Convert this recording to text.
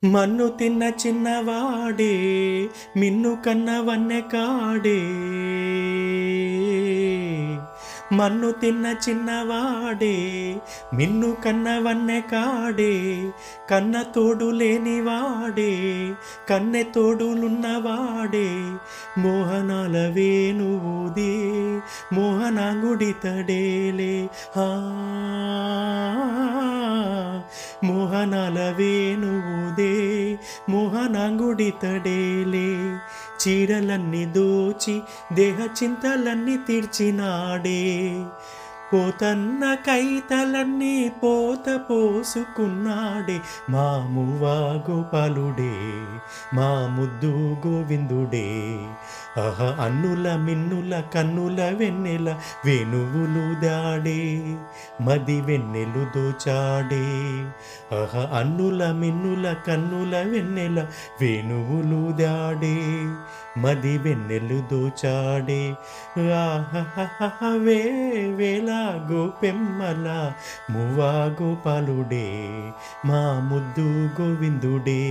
మన్ను తిన్న చిన్నవాడే మిన్ను కన్న వన్నె కాడే. మన్ను తిన్న చిన్నవాడే మిన్ను కన్న వన్నె కాడే. కన్న తోడు లేనివాడే కన్నె తోడులున్నవాడే. మోహనాల వేణువుదే మోహనాంగుడితడేలే. మోహనాల వేణువుదే మోహనాంగుడితడేలే. చీరలన్నీ దోచి దేహ చింతలన్నీ తీర్చినాడే. పోతన్న కైతలన్నీ పోత పోసుకున్నాడే. మా మువ్వా గోపాలుడే మా ముద్దు గోవిందుడే. అన్నుల మిన్నుల కన్నుల వెన్నెల వేణువులు దాడే. మది వెన్నెలు దోచాడే. అన్నుల మిన్నుల కన్నుల వెన్నెల వేణువులు దాడే. మది వెన్నెలు దోచాడే. వేలా గోపెమ్మల మువ్వా గోపాలుడే మా ముద్దు గోవిందుడే.